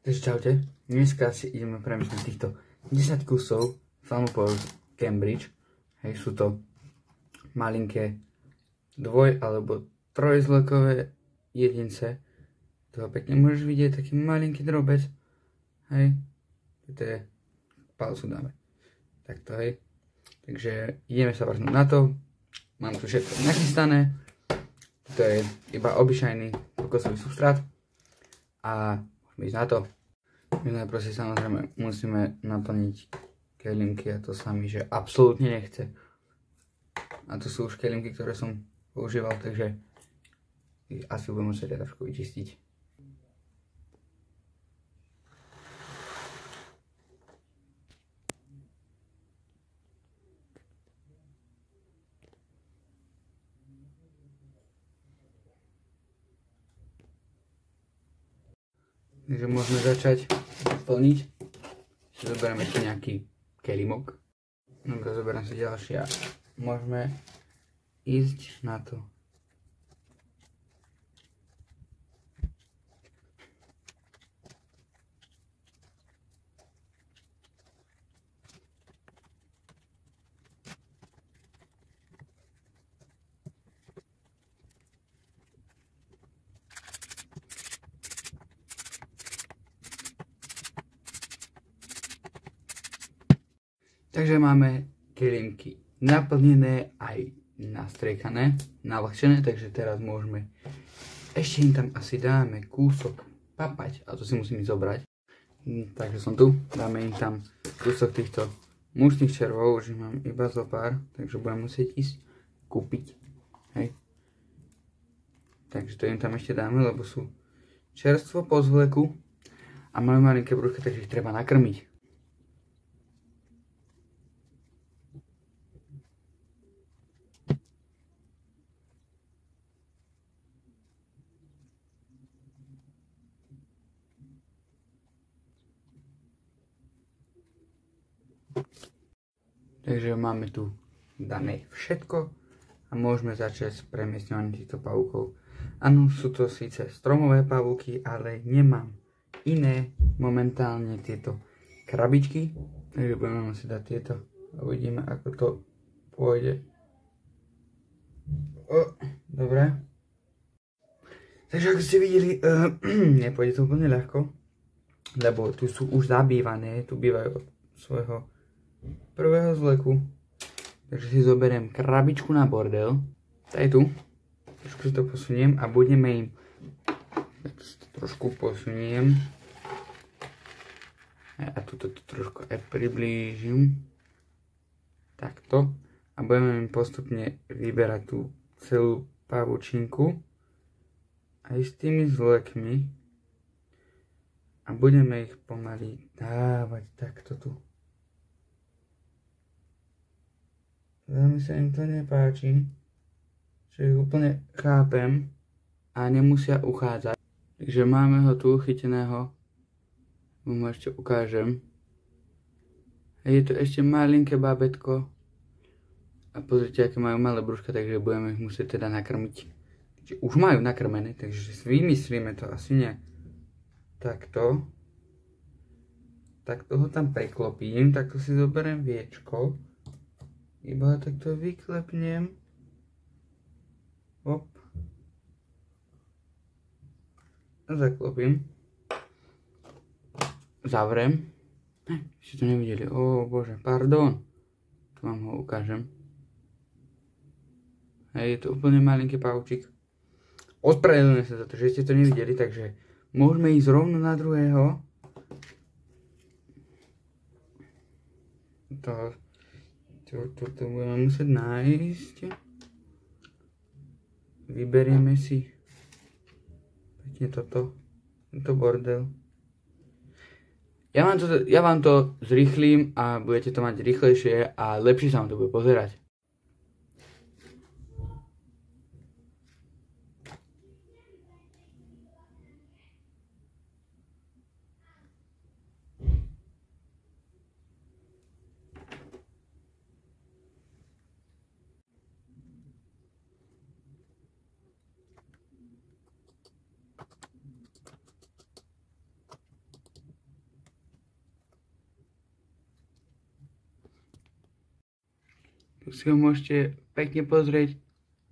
Takže čaute, dneska si ideme premyslieť týchto 10 kusov Thermopause Cambridge. Hej, sú to malinké alebo trojzlokové jedince. Toho pekne môžeš vidieť, taký malinký drobec. Hej, to je, palcu dáme. Takto, hej. Takže ideme sa vrhnúť na to. Mám tu všetko nachystané. To je iba obyčajný kokosový substrát. A môžeme ísť na to. My najprv si samozrejme musíme naplniť kelímky a to sa mi že absolútne nechce. A to sú už kelímky, ktoré som používal, takže asi budem musieť trošku vyčistiť. Takže môžeme začať plniť. Si zoberiem ešte nejaký kelímok. Dobre, zoberiem si ďalšie a môžeme ísť na to. Takže máme kelímky naplnené aj nastriekané, navlhčené, takže teraz môžeme, ešte im tam asi dáme kúsok papať, a to si musím zobrať. Takže som tu, dáme im tam kúsok týchto mušných červov, už mám iba zo pár, takže budem musieť ísť kúpiť. Hej. Takže to im tam ešte dáme, lebo sú čerstvo po zvleku a majú malinké brúška, takže ich treba nakrmiť. Takže máme tu dané všetko a môžeme začať s premiestňovaním týchto pavúkov. Áno, sú to síce stromové pavúky, ale nemám iné momentálne tieto krabičky, takže budeme musieť dať tieto a uvidíme, ako to pôjde. Dobre. Takže ako ste videli, nepôjde to úplne ľahko, lebo tu sú už zabývané, tu bývajú od svojho prvého zleku. Takže si zoberiem krabičku na bordel. Tá je tu. Trošku si to posuniem a budeme im trošku posuniem. A tuto to trošku aj priblížim. Takto. A budeme im postupne vyberať tú celú pavučinku. Aj s tými zlekmi. A budeme ich pomaly dávať takto tu. Veľmi sa im to nepáči, že ich úplne chápem a nemusia uchádzať. Takže máme ho tu chyteného, mu ešte ukážem. Je to ešte malinké bábätko a pozrite, aké majú malé brúška, takže budeme ich musieť teda nakrmiť. Takže už majú nakrmené, takže vymyslíme to asi nie. Takto. Takto ho tam preklopím, takto si zoberiem viečko. Iba takto vyklepnem. Hop. A zaklopím. Zavrem. Ešte to nevideli. Ó bože, pardon. Tu vám ho ukážem. Hej, je to úplne malinký pavúčik. Ospravedlňujem sa za to, že ste to nevideli, takže môžeme ísť rovno na druhého. Toto budeme musieť nájsť. Vyberieme si pekne tento bordel. Ja vám to zrýchlím a budete to mať rýchlejšie a lepšie sa vám to bude pozerať. Tu si ho môžete pekne pozrieť,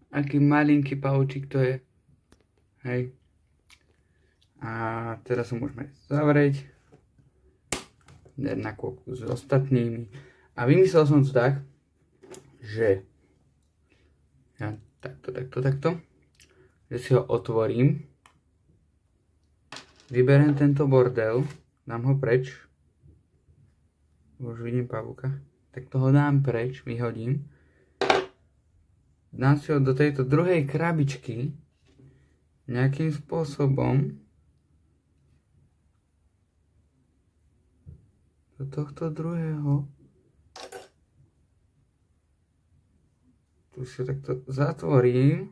aký malinký pavúčik to je. Hej. A teraz ho môžeme zavrieť. Dať na kôpku s ostatnými. A vymyslel som to tak, že ja takto, že si ho otvorím, vyberiem tento bordel, dám ho preč, už vidím pavúka, tak toho dám preč, vyhodím, dám si ho do tejto druhej krabičky, nejakým spôsobom, do tohto druhého, tu si takto zatvorím,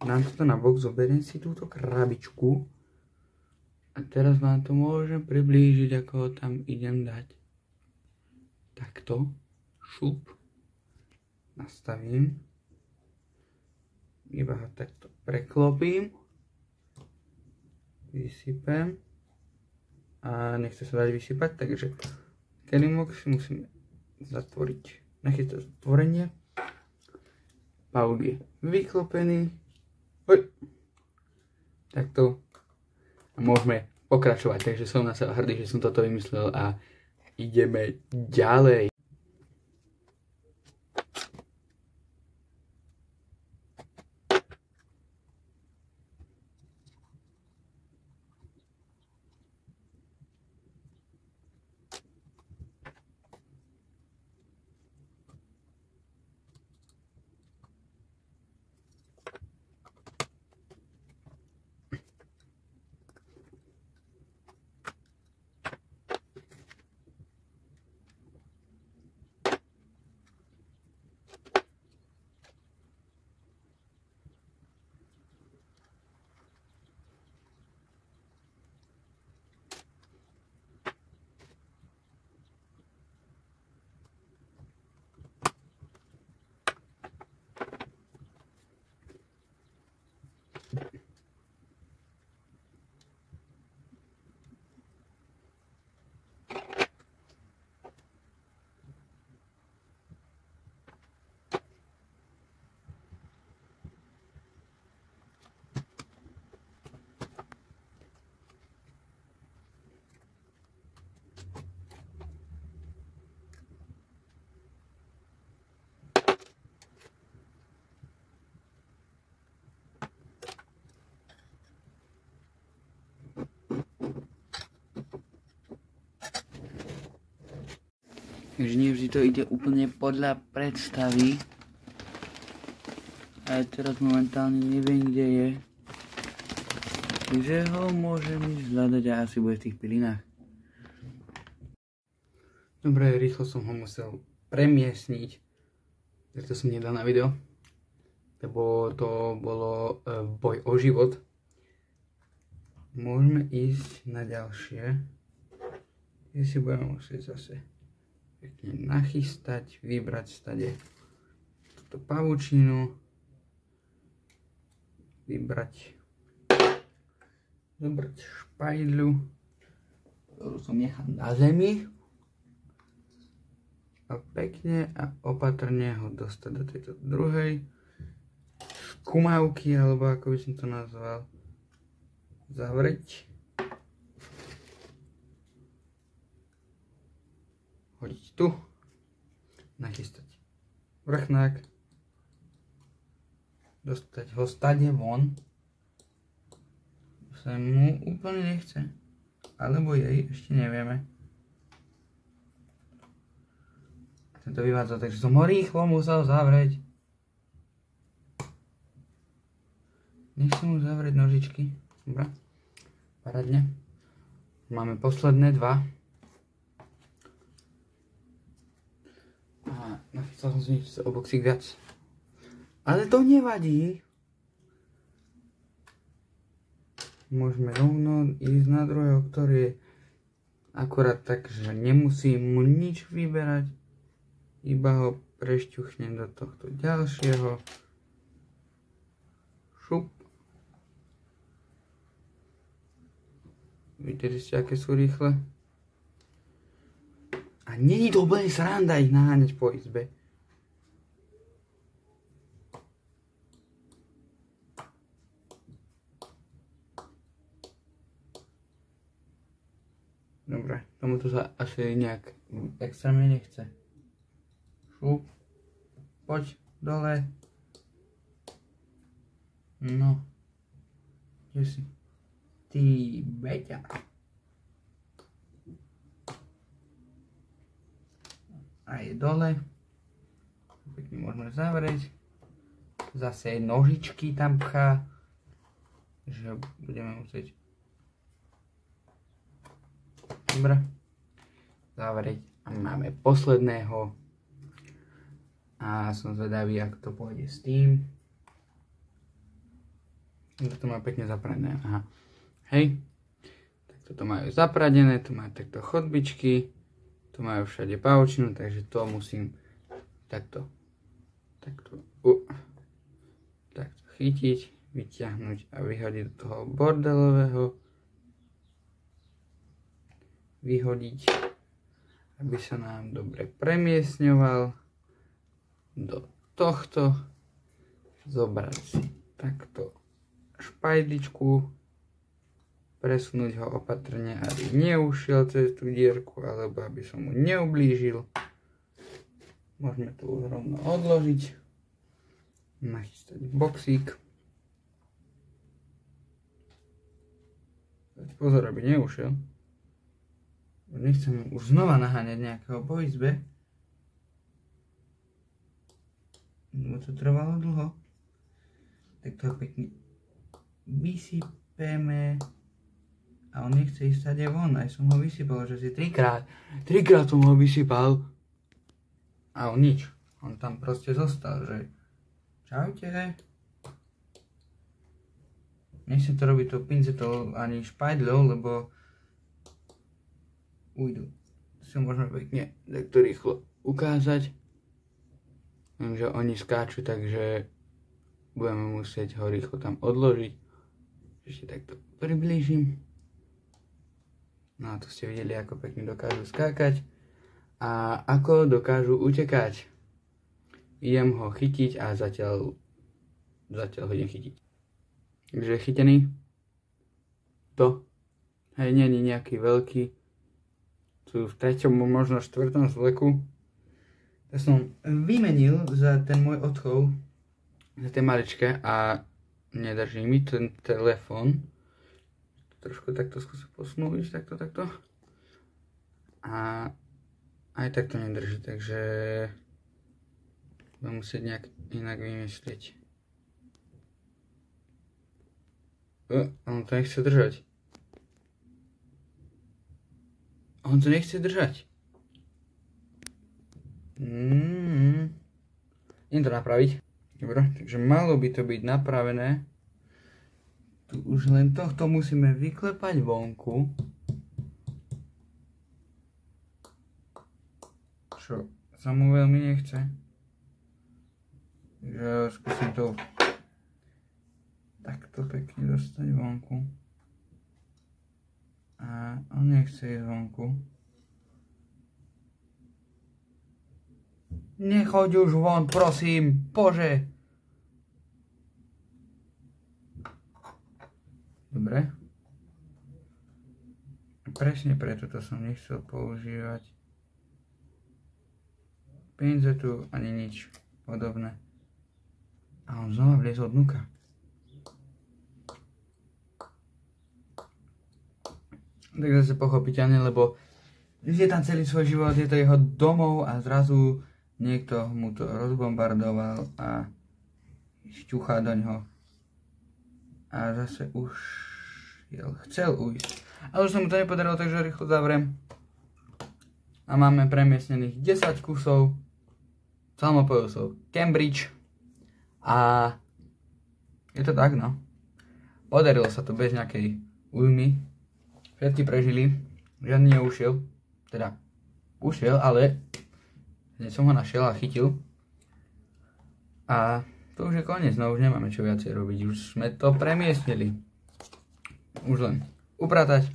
dám toto na bok, zoberiem si túto krabičku a teraz vám to môžem priblížiť, ako ho tam idem dať. Takto, šup, nastavím, iba ho takto preklopím, vysypem a nechce sa dať vysypať, takže kelimok si musíme zatvoriť. Nachystať zatvorenie. Pavúk je vyklopený. Takto. A môžeme pokračovať. Takže som na seba hrdý, že som toto vymyslel a ideme ďalej. Takže nie vždy to ide úplne podľa predstavy. A teraz momentálne neviem, kde je. Takže ho môžem ísť hľadať a asi bude v tých pilinách. Dobre, rýchlo som ho musel premiesniť. Preto som nedal na video. Lebo to bolo boj o život. Môžeme ísť na ďalšie. Ja si budeme musieť zase pekne nachystať, vybrať stade túto pavučinu, zobrať špajdľu, ktorú som nechal na zemi a pekne a opatrne ho dostať do tejto druhej skumavky, alebo ako by som to nazval, zavrieť. Hodiť tu, nachystať vrchnák, dostať ho stade von, sa mu úplne nechce, alebo jej, ešte nevieme. Tento vyvádza, takže som ho rýchlo musel zavrieť. Nechcem mu zavrieť nožičky, dobre, parádne. Máme posledné dva. A nachystal som si o boxík viac. Ale to nevadí. Môžeme rovno ísť na druhého, ktorý je akorát tak, že nemusím mu nič vyberať. Iba ho prešťuchnem do tohto ďalšieho. Šup. Vidíte ste, aké sú rýchle? A A není to úplne sranda ich naháňať po izbe. Dobre, tomuto sa asi nejak extrémne nechce. Šup. Poď dole. No. Kde si? Ty Beťa. A je dole. Pekne môžeme zavrieť. Zase nožičky tam pchá. Že budeme musieť. Dobre. Zavrieť. A máme posledného. A som zvedavý, ako to pôjde s tým. To má pekne zapradené. Aha. Hej. Tak toto majú zapradené. Tu majú takto chodbičky. Tu majú všade pavučinu, takže to musím takto chytiť, vyťahnuť a vyhodiť do toho bordelového. Vyhodiť, aby sa nám dobre premiesňoval do tohto. Zobrať si takto špajdličku, presunúť ho opatrne, aby neušiel cez tú dierku, alebo aby som mu neublížil. Môžeme to už rovno odložiť. Nachystať boxík. Pozor, aby neušiel. Nechcem už znova naháňať nejakého po izbe. Lebo to trvalo dlho. Tak to pekne vysypeme. A on nechce ísť stade von, aj som ho vysypal, že si trikrát som ho vysypal. A on nič, on tam proste zostal, že čaute. Nechcem to robiť to pincetou ani špajdľou, lebo ujdu. Si môžeme pekne takto rýchlo ukázať. Viem, že oni skáču, takže budeme musieť ho rýchlo tam odložiť. Ešte takto priblížim. No a tu ste videli, ako pekne dokážu skákať a ako dokážu utekať. Idem ho chytiť a zatiaľ ho idem chytiť. Takže je chytený. To. Hej, nie je nejaký veľký. Tu v 3. možno 4. vleku. Ja som vymenil za ten môj odchov, za tie maličké a nedrží mi ten telefon. Trošku takto skúsim posunúť, takto. A aj tak to nedrží, takže budem musieť nejak inak vymyslieť. On to nechce držať. On to nechce držať. Idem to napraviť. Dobre, takže malo by to byť napravené. Tu už len tohto musíme vyklepať vonku. Čo sa mu veľmi nechce. Takže skúsim to takto pekne dostať vonku. A on nechce ísť vonku. Nechoď už von, prosím, Bože. Dobre. Presne preto to som nechcel používať pinzetu ani nič podobné. A on znova vliezol dnuka. Tak zase pochopiteľne, lebo je tam celý svoj život, je to jeho domov a zrazu niekto mu to rozbombardoval a šťuchá do ňoho. A zase už chcel ujsť. Ale už sa mu to nepodarilo, takže rýchlo zavriem. A máme premiestnených 10 kusov salmopojusov Cambridge. A je to tak, no. Podarilo sa to bez nejakej újmy. Všetky prežili. Žiadny neušiel. Teda ušiel, ale hneď som ho našiel a chytil. A to už je koniec, no už nemáme čo viacej robiť, už sme to premiestnili. Už len upratať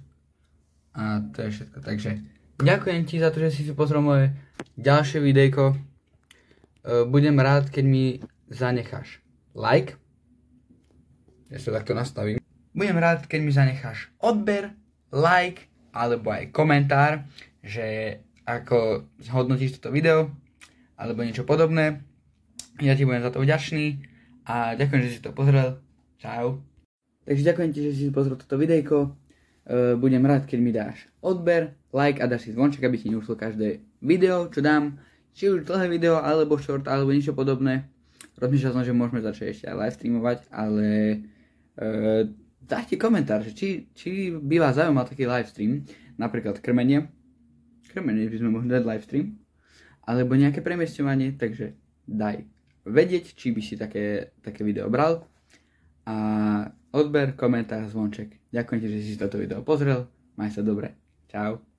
a to je všetko. Takže ďakujem ti za to, že si pozrel moje ďalšie videjko. Budem rád, keď mi zanecháš like. Ja sa takto nastavím. Budem rád, keď mi zanecháš odber, like, alebo aj komentár, že ako hodnotíš toto video, alebo niečo podobné. Ja ti budem za to vďačný a ďakujem, že si to pozrel. Čau. Takže ďakujem ti, že si pozrel toto videjko. Budem rád, keď mi dáš odber, like a dáš si zvonček, aby ti neušlo každé video, čo dám. Či už dlhé video, alebo short, alebo niečo podobné. Rozmýšľal som, že môžeme začať ešte aj live streamovať, ale dajte komentár, že či by vás zaujímal taký live stream, napríklad krmenie by sme mohli dať live stream, alebo nejaké premiesťovanie, takže daj vedieť, či by si také video bral. A odber, komentár, zvonček. Ďakujem ti, že si toto video pozrel. Maj sa dobre. Čau.